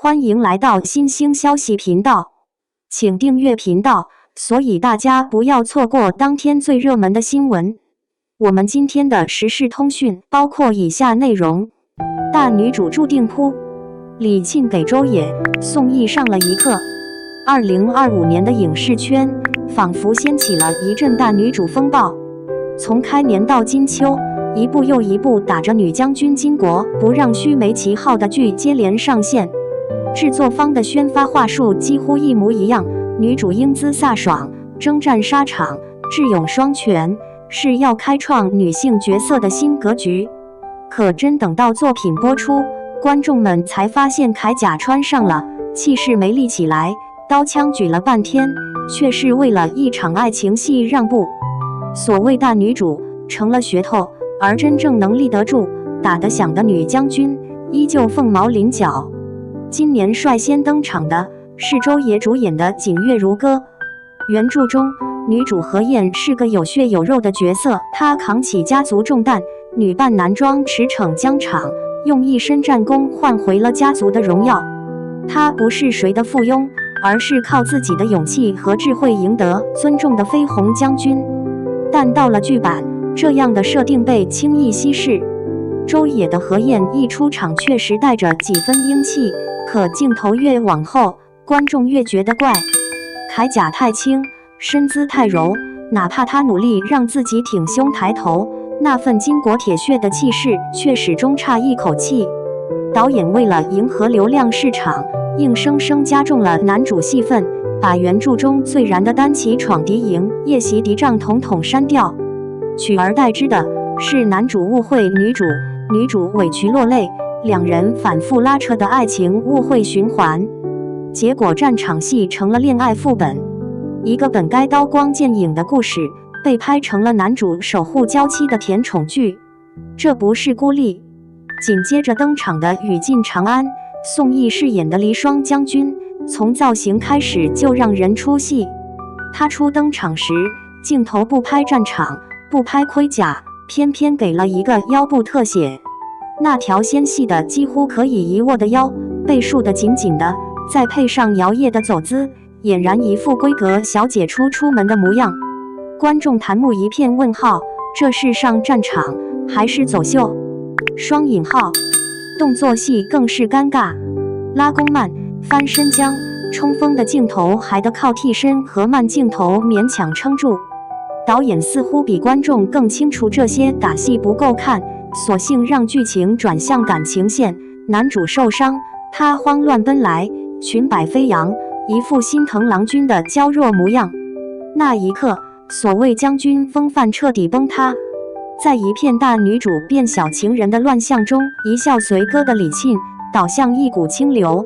欢迎来到新兴消息频道，请订阅频道，所以大家不要错过当天最热门的新闻。我们今天的时事通讯包括以下内容：大女主注定扑，李沁给周也、宋轶上了一课。2025年的影视圈仿佛掀起了一阵大女主风暴，从开年到金秋，一部又一部打着女将军巾帼不让须眉旗号的剧接连上线。制作方的宣发话术几乎一模一样，女主英姿飒爽，征战沙场，智勇双全，是要开创女性角色的新格局。可真等到作品播出，观众们才发现铠甲穿上了，气势没立起来，刀枪举了半天，却是为了一场爱情戏让步。所谓大女主成了噱头，而真正能立得住、打得响的女将军依旧凤毛麟角。今年率先登场的是周也主演的《锦月如歌》。原著中，女主何晏是个有血有肉的角色，她扛起家族重担，女扮男装驰骋疆场，用一身战功换回了家族的荣耀。她不是谁的附庸，而是靠自己的勇气和智慧赢得尊重的绯红将军。但到了剧版，这样的设定被轻易稀释。周也的何晏一出场确实带着几分英气，可镜头越往后，观众越觉得怪。铠甲太轻，身姿太柔，哪怕他努力让自己挺胸抬头，那份巾帼铁血的气势却始终差一口气。导演为了迎合流量市场，硬生生加重了男主戏份，把原著中最燃的单骑闯敌营、夜袭敌帐统统删掉，取而代之的是男主误会女主，女主委屈落泪，两人反复拉扯的爱情误会循环。结果战场戏成了恋爱副本，一个本该刀光剑影的故事被拍成了男主守护娇妻的甜宠剧，这不是孤立。紧接着登场的语尽长安，宋轶饰演的离霜将军，从造型开始就让人出戏。他初登场时，镜头不拍战场，不拍盔甲，偏偏给了一个腰部特写，那条纤细的几乎可以一握的腰被束得紧紧的，再配上摇曳的走姿，俨然一副闺阁小姐出门的模样。观众弹幕一片问号，这是上战场还是走秀？双引号。动作戏更是尴尬，拉弓慢，翻身僵，冲锋的镜头还得靠替身和慢镜头勉强撑住。导演似乎比观众更清楚这些打戏不够看，索性让剧情转向感情线。男主受伤，他慌乱奔来，裙摆飞扬，一副心疼郎君的娇弱模样。那一刻，所谓将军风范彻底崩塌。在一片大女主变小情人的乱象中，一笑随歌的李沁倒向一股清流。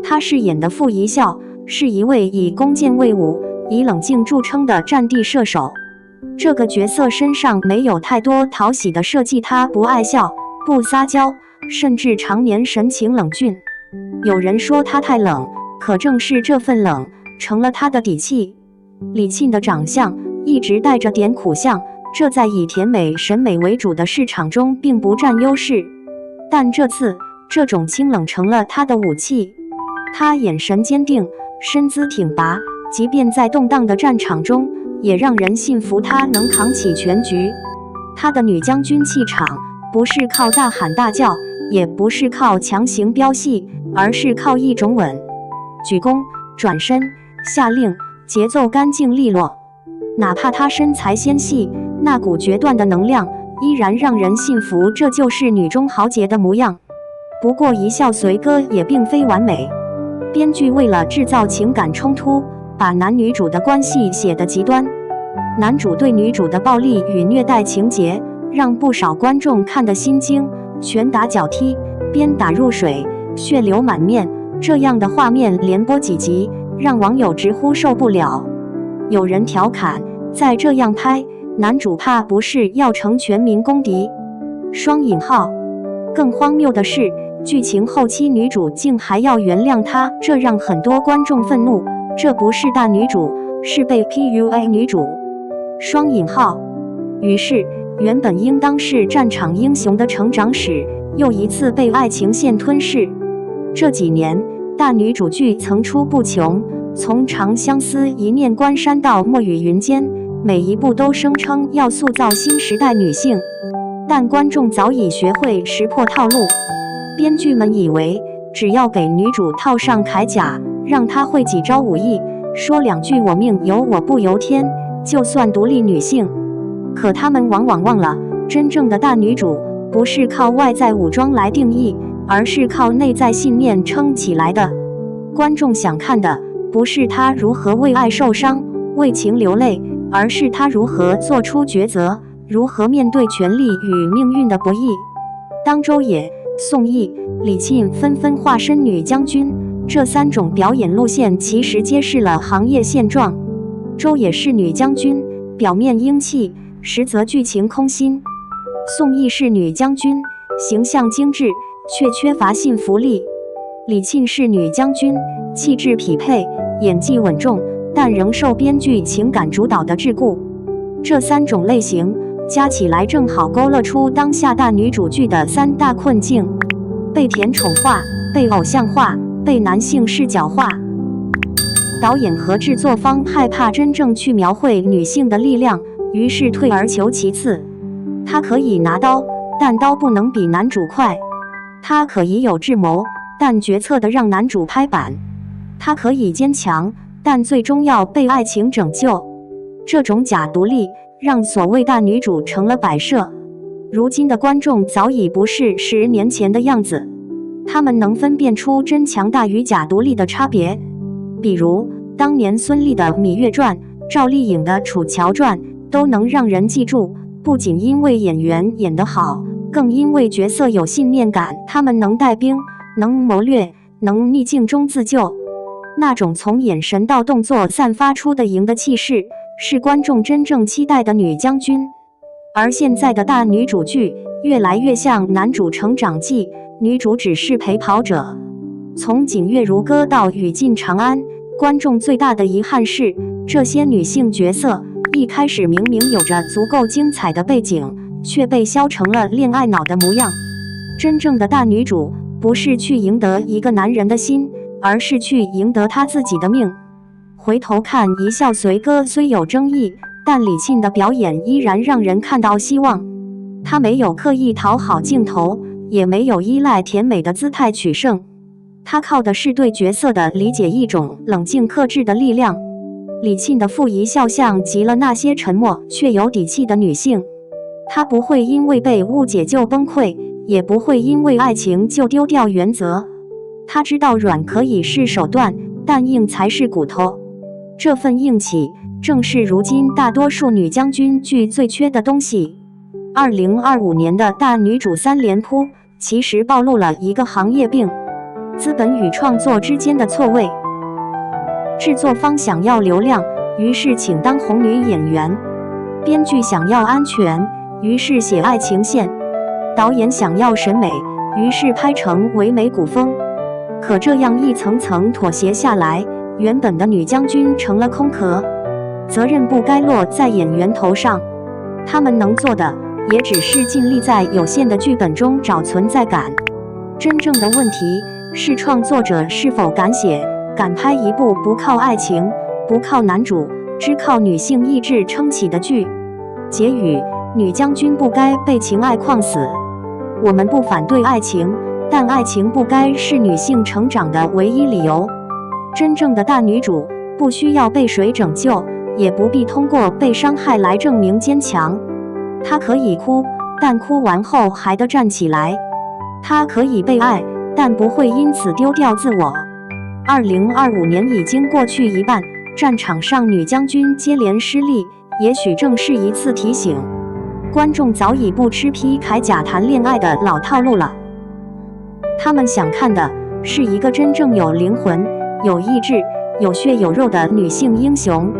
她饰演的傅一笑是一位以弓箭卫武、以冷静著称的战地射手。这个角色身上没有太多讨喜的设计，他不爱笑，不撒娇，甚至常年神情冷峻。有人说他太冷，可正是这份冷成了他的底气。李沁的长相一直带着点苦相，这在以甜美审美为主的市场中并不占优势，但这次这种清冷成了他的武器。他眼神坚定，身姿挺拔，即便在动荡的战场中，也让人信服他能扛起全局。他的女将军气场不是靠大喊大叫，也不是靠强行飙戏，而是靠一种稳。举弓、转身、下令，节奏干净利落。哪怕他身材纤细，那股决断的能量依然让人信服，这就是女中豪杰的模样。不过一笑随歌也并非完美，编剧为了制造情感冲突，把男女主的关系写得极端。男主对女主的暴力与虐待情节让不少观众看得心惊，拳打脚踢，鞭打入水，血流满面，这样的画面连播几集，让网友直呼受不了。有人调侃，再这样拍，男主怕不是要成全民公敌。双引号。更荒谬的是，剧情后期女主竟还要原谅他，这让很多观众愤怒。这不是大女主，是被 PUA 女主。双引号。于是，原本应当是战场英雄的成长史，又一次被爱情线吞噬。这几年，大女主剧层出不穷，从《长相思》一念关山到《墨雨云间》，每一部都声称要塑造新时代女性，但观众早已学会识破套路。编剧们以为只要给女主套上铠甲，让她会几招武艺，说两句我命由我不由天，就算独立女性。可他们往往忘了，真正的大女主不是靠外在武装来定义，而是靠内在信念撑起来的。观众想看的不是她如何为爱受伤、为情流泪，而是她如何做出抉择，如何面对权力与命运的不易。当周也、宋轶、李沁纷纷化身女将军，这3种表演路线其实揭示了行业现状。周也是女将军，表面英气，实则剧情空心；宋轶是女将军，形象精致，却缺乏信服力；李沁是女将军，气质匹配，演技稳重，但仍受编剧情感主导的桎梏。这3种类型加起来正好勾勒出当下大女主剧的3大困境：被甜宠化、被偶像化、被男性视角化。导演和制作方害怕真正去描绘女性的力量，于是退而求其次。她可以拿刀，但刀不能比男主快；她可以有智谋，但决策的让男主拍板；她可以坚强，但最终要被爱情拯救。这种假独立让所谓大女主成了摆设。如今的观众早已不是10年前的样子，他们能分辨出真强大与假独立的差别。比如当年孙俪的《芈月传》，赵丽颖的《楚乔传》都能让人记住，不仅因为演员演得好，更因为角色有信念感。他们能带兵，能谋略，能逆境中自救。那种从眼神到动作散发出的赢的气势，是观众真正期待的女将军。而现在的大女主剧越来越像男主成长记，女主只是陪跑者。从《锦月如歌》到《雨尽长安》，观众最大的遗憾是，这些女性角色一开始明明有着足够精彩的背景，却被削成了恋爱脑的模样。真正的大女主不是去赢得一个男人的心，而是去赢得她自己的命。回头看《一笑随歌》，虽有争议，但李沁的表演依然让人看到希望。她没有刻意讨好镜头，也没有依赖甜美的姿态取胜，她靠的是对角色的理解，一种冷静克制的力量。李沁的傅一笑像极了那些沉默却有底气的女性，她不会因为被误解就崩溃，也不会因为爱情就丢掉原则。她知道软可以是手段，但硬才是骨头。这份硬气正是如今大多数女将军剧最缺的东西。2025年的大女主3连扑，其实暴露了一个行业病：资本与创作之间的错位。制作方想要流量，于是请当红女演员；编剧想要安全，于是写爱情线；导演想要审美，于是拍成唯美古风。可这样一层层妥协下来，原本的女将军成了空壳。责任不该落在演员头上，他们能做的也只是尽力在有限的剧本中找存在感。真正的问题是创作者是否敢写、敢拍一部不靠爱情、不靠男主，只靠女性意志撑起的剧。结语：女将军不该被情爱框死。我们不反对爱情，但爱情不该是女性成长的唯一理由。真正的大女主不需要被谁拯救，也不必通过被伤害来证明坚强。她可以哭，但哭完后还得站起来。她可以被爱，但不会因此丢掉自我。2025年已经过去一半，战场上女将军接连失利，也许正是一次提醒。观众早已不吃披铠甲谈恋爱的老套路了，他们想看的是一个真正有灵魂、有意志、有血有肉的女性英雄。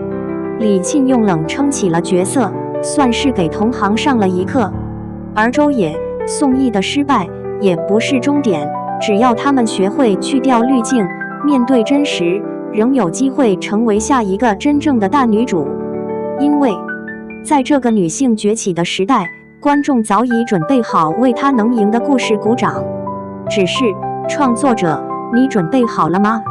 李沁用冷撑起了角色，算是给同行上了一课。而周也、宋轶的失败也不是终点，只要他们学会去掉滤镜，面对真实，仍有机会成为下一个真正的大女主。因为在这个女性崛起的时代，观众早已准备好为她能赢的故事鼓掌。只是创作者你准备好了吗？